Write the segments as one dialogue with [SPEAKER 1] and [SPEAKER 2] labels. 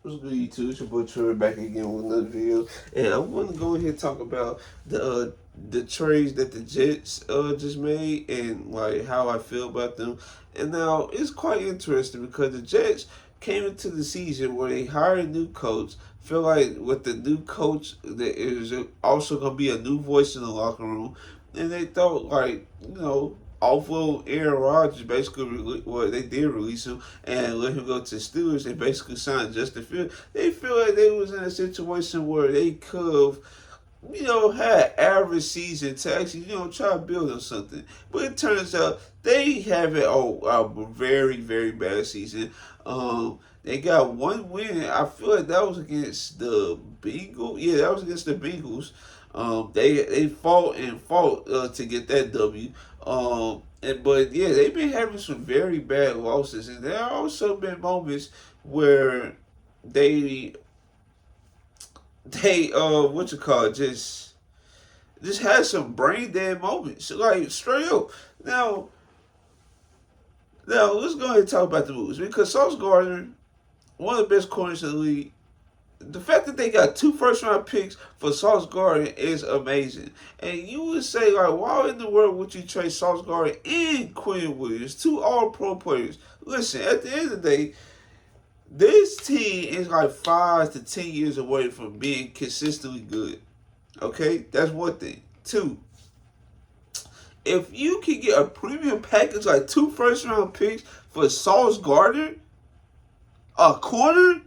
[SPEAKER 1] What's good, YouTube? It's your boy Troy back again with another video, and I want to go ahead and talk about the trades that the Jets just made and like how I feel about them. And now it's quite interesting because the Jets came into the season where they hired a new coach. Feel like with the new coach, there is also gonna be a new voice in the locker room, and they thought like although Aaron Rodgers basically, well, they did release him and let him go to the Steelers and basically signed Justin Fields. They feel like they was in a situation where they could have, had average season to actually, try to build on something. But it turns out they have a very, very bad season. They got one win. I feel like that was against the Bengals. Yeah, that was against the Bengals. They fought and fought to get that W. But yeah, they've been having some very bad losses, and there have also been moments where they what you call it, just had some brain dead moments, like straight up. Now, now let's go ahead and talk about the moves because Sauce Gardner, one of the best corners in the league. The fact that they got two first round picks for Sauce Gardner is amazing. And you would say, like, why in the world would you trade Sauce Gardner and Quinn Williams, two all pro players? Listen, at the end of the day, this team is like 5 to 10 years away from being consistently good. Okay? That's one thing. Two, if you can get a premium package like two first round picks for Sauce Gardner, a corner,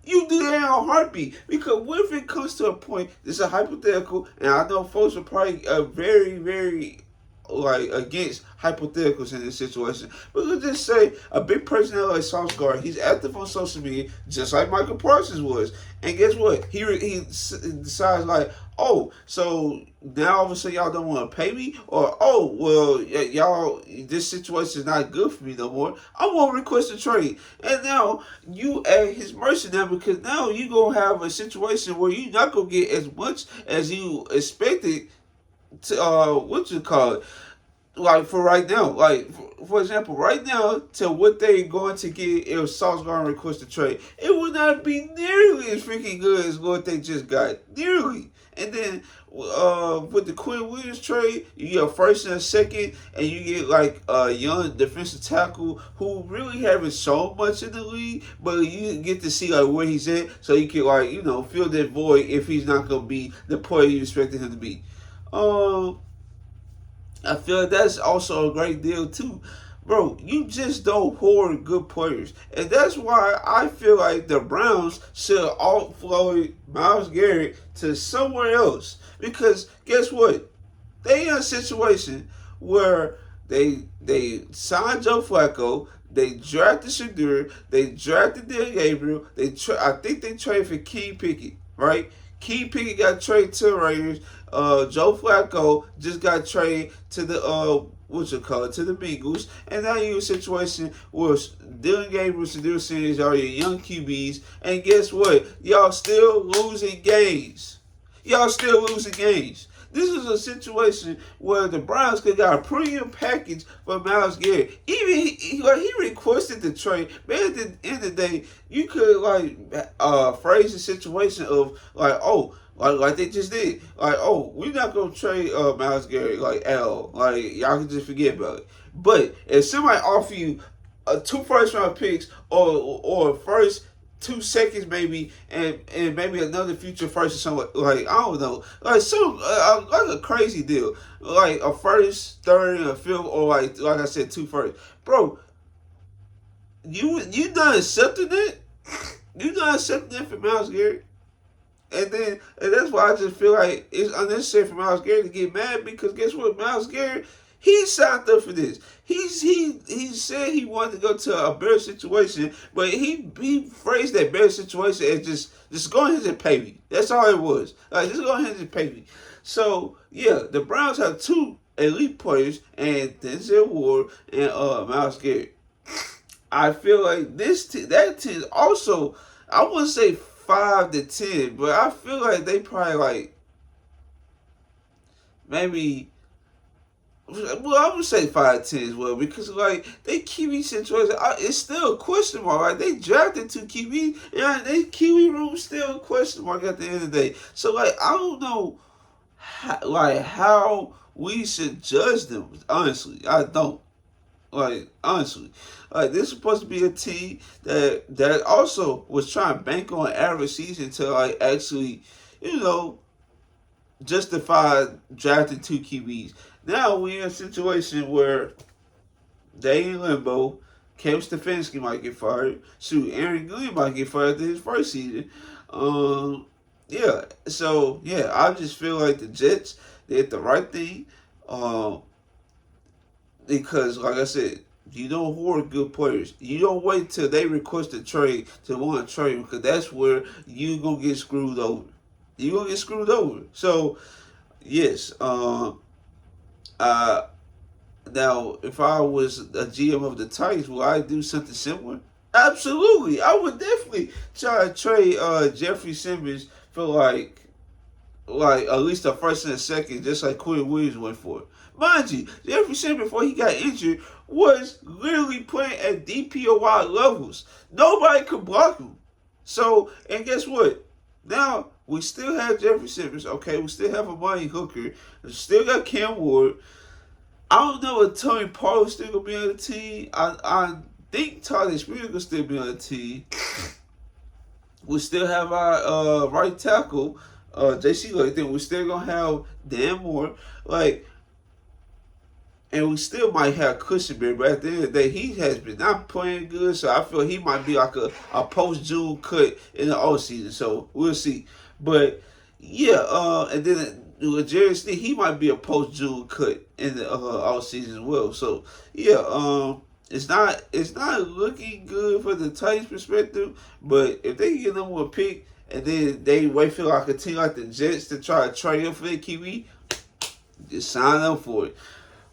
[SPEAKER 1] you do that in a heartbeat. Because what if it comes to a point, this is a hypothetical, and I know folks are probably very, very like against hypotheticals in this situation. But let's just say a big personality like Sauce Gardner, he's active on social media, just like Michael Parsons was. And guess what? He decides like, oh, so now all of a sudden y'all don't want to pay me, or oh, well, y'all, this situation is not good for me no more. I won't request a trade, and now you at his mercy now because now you gonna have a situation where you not gonna get as much as you expected to what you call it, like for right now, like for example, right now to what they're going to get if Sauce Gardner requests a trade, it would not be nearly as freaking good as what they just got, nearly. And then with the Quinn Williams trade, you get a first and a second, and you get like a young defensive tackle who really haven't shown much in the league, but you get to see like where he's at, so you can like fill that void if he's not gonna be the player you expected him to be. Um, I feel like that's also a great deal too. Bro, you just don't hoard good players. And that's why I feel like the Browns should offload Myles Garrett to somewhere else. Because guess what? They in a situation where they signed Joe Flacco, they drafted Shadur, they drafted Dylan Gabriel, I think they traded for Kenny Pickett, right? Kenny Pickett got traded to the Raiders. Joe Flacco just got traded to the to the Bengals, and now you're in a situation where Dylan Gabriel, Shadur Sanders are your young QBs, and guess what? Y'all still losing games. Y'all still losing games. This is a situation where the Browns could got a premium package for Myles Garrett. Even he requested the trade. But at the end of the day, you could phrase the situation of like, oh, like they just did. Like, oh, we're not gonna trade Myles Garrett like at all. Like y'all can just forget about it. But if somebody offer you two first round picks or first 2 seconds maybe, and maybe another future first or something like I don't know, like some like a crazy deal, like a first, third, and a fifth, or like I said, two first, bro. You not accepting it? You not accepting it for Myles Garrett? And that's why I just feel like it's unnecessary for Myles Garrett to get mad because guess what, Myles Garrett, he signed up for this. He said he wanted to go to a better situation, but he phrased that better situation as just go ahead and pay me. That's all it was. Like just go ahead and pay me. So yeah, the Browns have two elite players and Denzel Ward and Myles Garrett. I feel like that team also, I wouldn't say 5 to 10, but I feel like they probably like maybe Well, I would say 5'10" as well because like they QB situation, it's still a question mark. Like they drafted 2 QB, and they QB room still a question mark at the end of the day. So like I don't know, how we should judge them. Honestly, I don't. Like honestly, like this is supposed to be a team that also was trying to bank on average season to like actually, you know, justify drafting 2 QBs. Now we're in a situation where they in limbo. Kevin Stefanski might get fired. Shoot, Aaron Glenn might get fired after his first season. Yeah. So yeah, I just feel like the Jets did the right thing. Because like I said, you don't hoard good players. You don't wait till they request a trade to want to trade because that's where you gonna get screwed over. You gonna get screwed over. So yes, uh, now if I was a GM of the Titans, would I do something similar? Absolutely, I would definitely try to trade Jeffrey Simmons for like at least a first and a second, just like Quinn Williams went for. Mind you, Jeffrey Simmons before he got injured was literally playing at DPOY levels. Nobody could block him. So, and guess what? Now we still have Jeffrey Simmons. Okay, we still have Amani Hooker. We still got Cam Ward. I don't know if Tony Parler's still gonna be on the team. I think Tyler Spears will still be on the team. We still have our right tackle, JC Layton. We still gonna have Dan Moore. Like, and we still might have Cushenberry, but at the end of the day, he has been not playing good, so I feel he might be like a post-June cut in the off season. So we'll see. But yeah, and then with Jerry Sneed, he might be a post-June cut in the off season as well. So yeah, it's not looking good for the Titans perspective. But if they get them one pick and then they wait for like a team like the Jets to try to trade up for their QB, just sign up for it.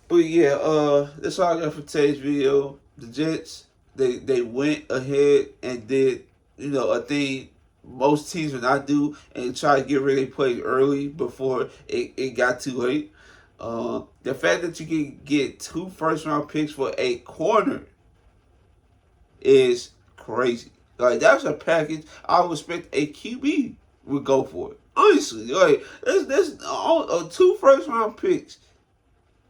[SPEAKER 1] But yeah, that's all I got for today's video. The Jets, they went ahead and did, a thing most teams would not do and try to get rid of their players early before it got too late. The fact that you can get 2 first-round picks for a corner is crazy. Like, that's a package I would expect a QB would go for it. Honestly, like, that's 2 first-round picks.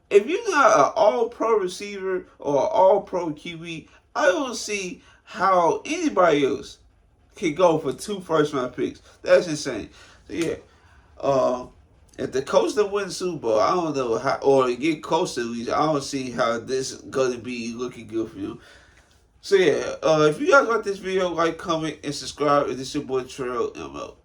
[SPEAKER 1] If you're not an all-pro receiver or an all-pro QB, I don't see how anybody else can go for 2 first-round picks. That's insane. So yeah, if the Colts don't win the Super Bowl, I don't know how, or get close to at least, I don't see how this is gonna be looking good for you. So yeah, if you guys like this video, like, comment, and subscribe. This is your boy Trail. I'm out.